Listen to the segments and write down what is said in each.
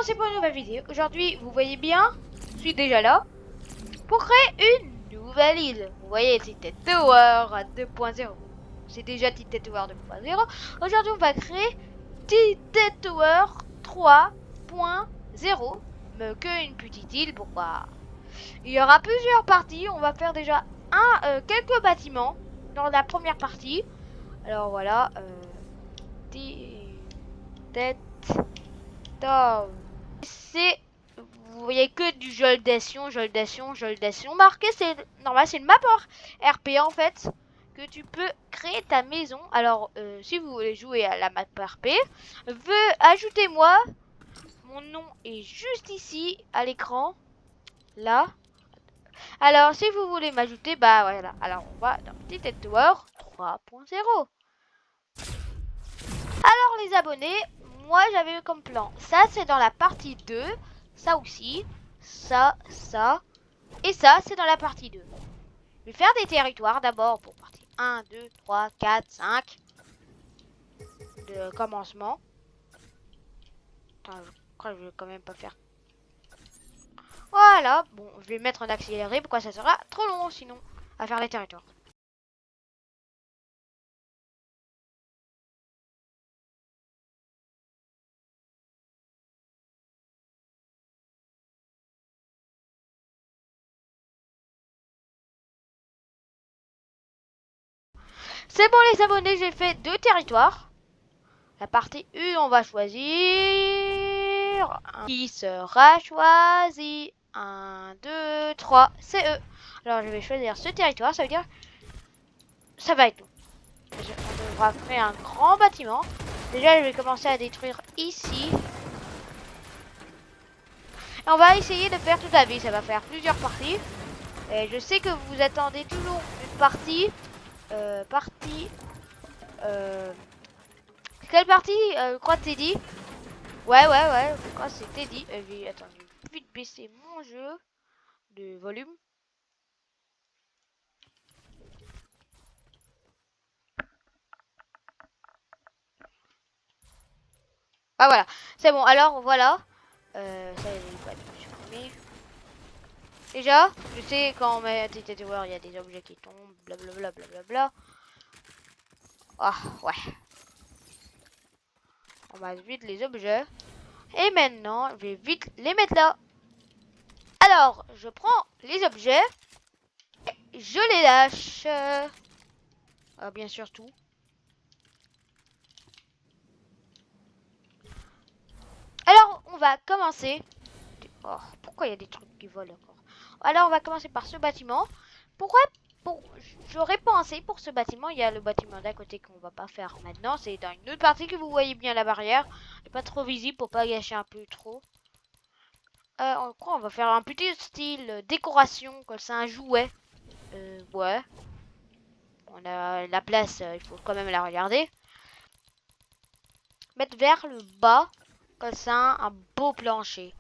commencer pour une nouvelle vidéo. Aujourd'hui, vous voyez bien, je suis déjà là pour créer une nouvelle île. Vous voyez, Titan Tower 2.0. C'est déjà Titan Tower 2.0. Aujourd'hui, on va créer Titan Tower 3.0. Mais qu'une petite île, pourquoi? Il y aura plusieurs parties. On va faire déjà quelques bâtiments dans la première partie. Alors voilà, Titan Tower. C'est, vous voyez que du joldation marqué, c'est normal, c'est une map RP en fait que tu peux créer ta maison. Alors si vous voulez jouer à la map RP, ajoutez-moi, mon nom est juste ici à l'écran là. Alors si vous voulez m'ajouter, bah voilà, alors on va dans Titan Tower 3.0. Alors les abonnés, moi j'avais comme plan, ça c'est dans la partie 2, ça aussi, ça, et ça c'est dans la partie 2. Je vais faire des territoires d'abord pour partie 1, 2, 3, 4, 5 de commencement. Attends, je crois que je vais quand même pas faire. Voilà, bon, je vais mettre en accéléré, pourquoi ça sera trop long sinon à faire les territoires. C'est bon les abonnés, j'ai fait 2 territoires. La partie 1, on va choisir qui sera choisi. 1, 2, 3, c'est eux. Alors je vais choisir ce territoire, ça veut dire ça va être tout. On devra faire un grand bâtiment. Déjà je vais commencer à détruire ici. Et on va essayer de faire toute la ville, ça va faire plusieurs parties. Et je sais que vous attendez toujours une partie. Quelle partie je crois que Teddy. Ouais, je crois que c'est Teddy. Attends, je vais vite baisser mon jeu de volume. Ah voilà, c'est bon, alors voilà. Ça, il va être supprimé. Déjà, je sais quand on met Titan Tower, il y a des objets qui tombent, blablabla, blablabla. Ah, ouais. On va vite les objets. Et maintenant, je vais vite les mettre là. Alors, je prends les objets. Et je les lâche. Bien sûr, tout. Alors, on va commencer. Oh, pourquoi il y a des trucs qui volent encore? Alors, on va commencer par ce bâtiment. Pourquoi j'aurais pensé pour ce bâtiment, il y a le bâtiment d'à côté qu'on va pas faire maintenant. C'est dans une autre partie que vous voyez bien la barrière. Elle n'est pas trop visible pour pas gâcher un peu trop. On va faire un petit style décoration, comme ça, un jouet. Ouais. On a la place, il faut quand même la regarder. Mettre vers le bas, comme ça, un beau plancher.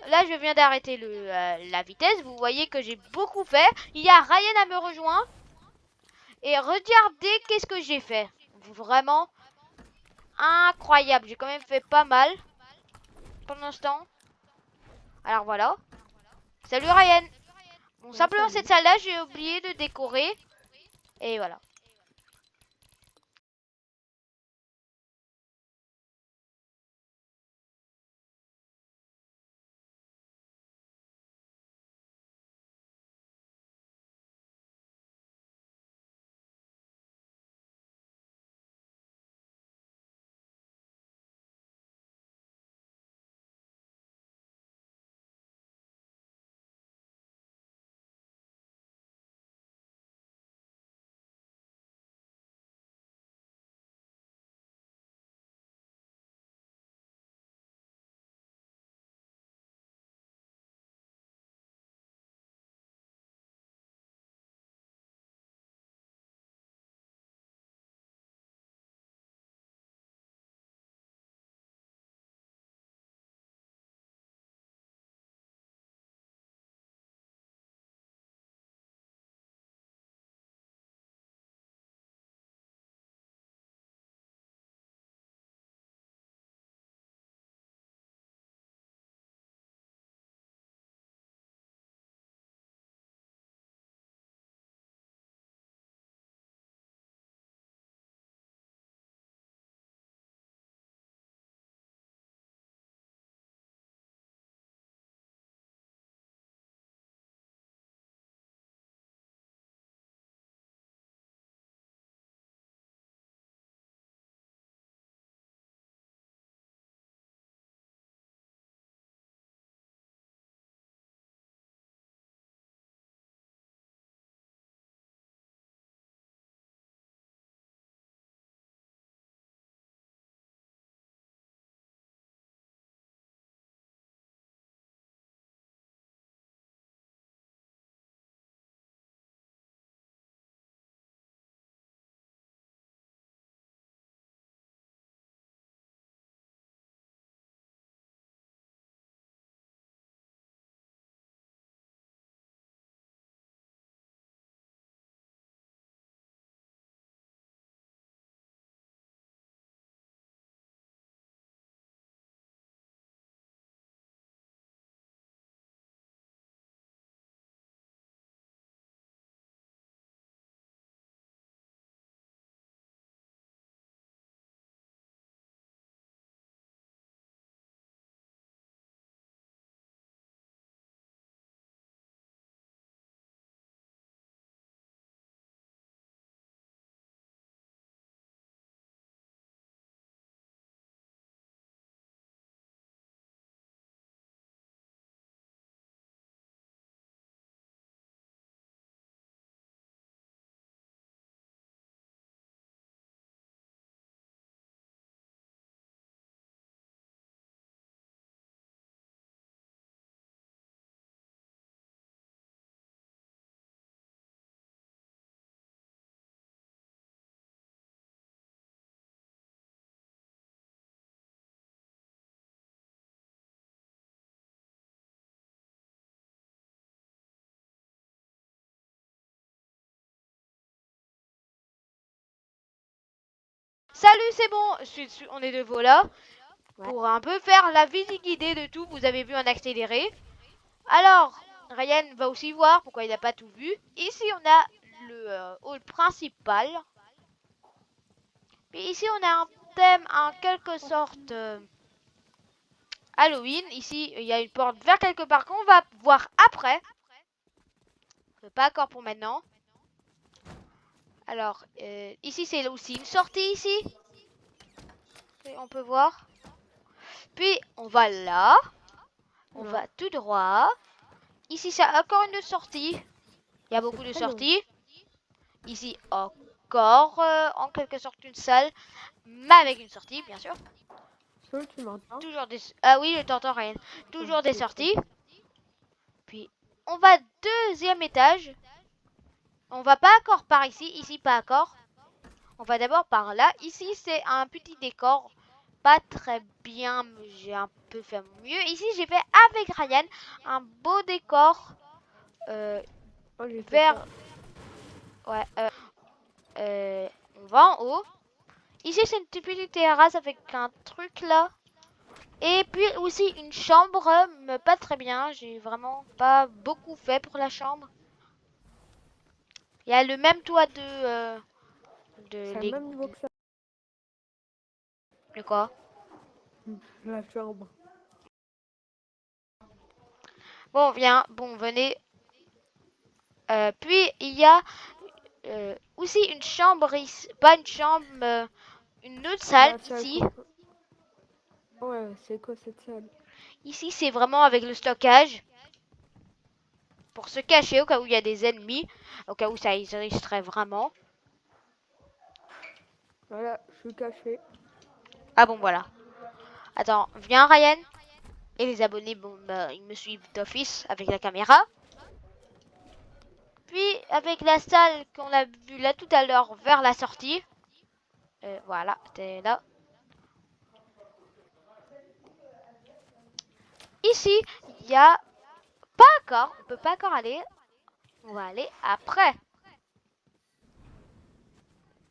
là, je viens d'arrêter la vitesse. Vous voyez que j'ai beaucoup fait. Il y a Ryan à me rejoindre. Et regardez qu'est-ce que j'ai fait. Vraiment incroyable. J'ai quand même fait pas mal pendant ce temps. Alors voilà. Salut Ryan. Bon, Ouais, simplement salut. cette salle-là, j'ai oublié de décorer. Et voilà. Salut, c'est bon. On est de nouveau là. Ouais. Pour un peu faire la visite guidée de tout. Vous avez vu en accéléré. Alors, Ryan va aussi voir pourquoi il n'a pas tout vu. Ici, on a le hall principal. Puis ici, on a un thème en quelque sorte Halloween. Ici, il y a une porte vers quelque part qu'on va voir après. Pas encore pour maintenant. Alors, ici, c'est aussi une sortie ici. Et on peut voir. Puis, on va là. On Ouais. va tout droit. Ici, c'est encore une sortie. Il y a beaucoup de très long. sorties. Ici, encore, en quelque sorte, une salle. Mais avec une sortie, bien sûr. Saul, tu m'entends? Toujours des... Ah oui, je t'entends rien. Toujours des Ok. sorties. Puis, on va deuxième étage. On va pas encore par ici. Ici, pas encore. On va d'abord par là. Ici, c'est un petit décor. pas très bien, mais j'ai un peu fait mon mieux. Ici, j'ai fait avec Ryan un beau décor Oh, j'ai fait vers... ça. Ouais, on va en haut. Ici, c'est une petite terrasse avec un truc là. Et puis aussi une chambre, mais pas très bien. J'ai vraiment pas beaucoup fait pour la chambre. Il y a le même toit de C'est le même niveau que ça. de quoi? La chambre. Bon, viens, bon, venez. Puis il y a aussi une chambre ici, pas une chambre, une autre salle La salle ici. Ouais, c'est quoi cette salle? Ici, c'est vraiment avec le stockage pour se cacher au cas où il y a des ennemis, au cas où ça existerait vraiment. Voilà, je suis caché. Ah bon, voilà. Attends, viens Ryan. Et les abonnés, bon, bah, ils me suivent d'office avec la caméra. Puis avec la salle qu'on a vue là tout à l'heure vers la sortie. Voilà, t'es là. Ici, il y a pas encore, on peut pas encore aller. On va aller après.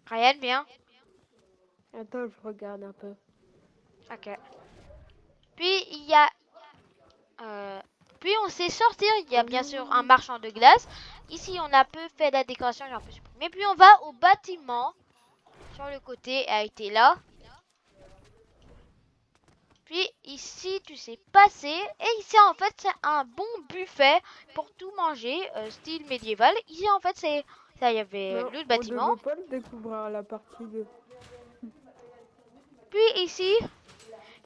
Ryan, viens. Attends, je regarde un peu. Ok. Puis il y a, puis on s'est sorti. Il y a bien sûr un marchand de glace. Ici, on a peu fait la décoration, j'ai un peu supprimé. Puis on va au bâtiment sur le côté, a été là. Puis ici, tu sais passer. Et ici, en fait, c'est un bon buffet pour tout manger, style médiéval. Ici, en fait, c'est ça, il y avait Non, l'autre on bâtiment. devait pas le découvrir à la partie 2. Puis ici,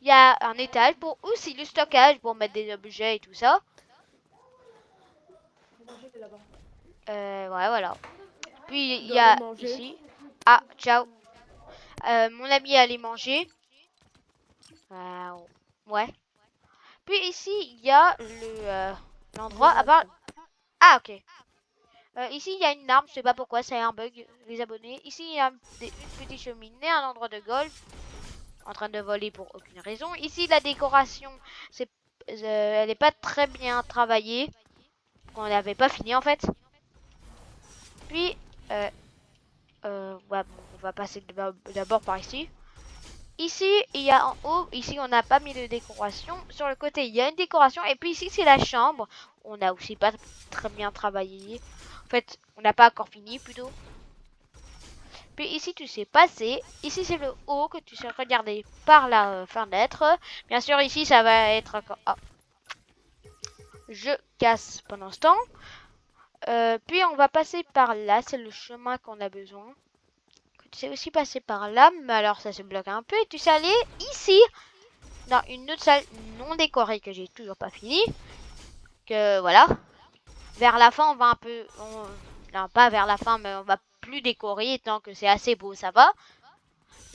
il y a un étage pour aussi le stockage, pour mettre des objets et tout ça. Ouais, voilà. Puis il y a ici. Ah, ciao. Mon ami est allé manger. Ouais. Puis ici, il y a l'endroit à part. Ah, ok. Ici, il y a une arme, je sais pas pourquoi, c'est un bug, les abonnés. Ici, il y a une petite cheminée, un endroit de golf, en train de voler pour aucune raison. Ici, la décoration, elle n'est pas très bien travaillée. On n'avait pas fini en fait. Puis, ouais, bon, on va passer d'abord par ici. Ici, il y a en haut, ici, on n'a pas mis de décoration. Sur le côté, il y a une décoration. Et puis ici, c'est la chambre. On n'a aussi pas très bien travaillé. En fait, on n'a pas encore fini plutôt. Puis ici, tu sais passer. Ici, c'est le haut que tu sais regarder par la fenêtre. Bien sûr, ici, ça va être encore... Ah. Je casse pendant ce temps. Puis, on va passer par là. C'est le chemin qu'on a besoin. Tu sais aussi passer par là. Mais alors, ça se bloque un peu. Et tu sais aller ici. Dans une autre salle non décorée que j'ai toujours pas fini. Que voilà. Vers la fin, on va un peu... Non, pas vers la fin, mais on va plus décorer. Tant que c'est assez beau, ça va.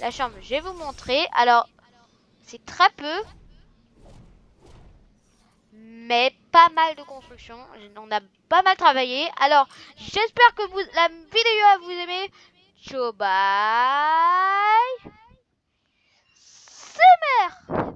La chambre, je vais vous montrer. Alors, c'est très peu. Mais pas mal de construction. On a pas mal travaillé. Alors, j'espère que la vidéo a vous aimé. Ciao, bye. C'est mère.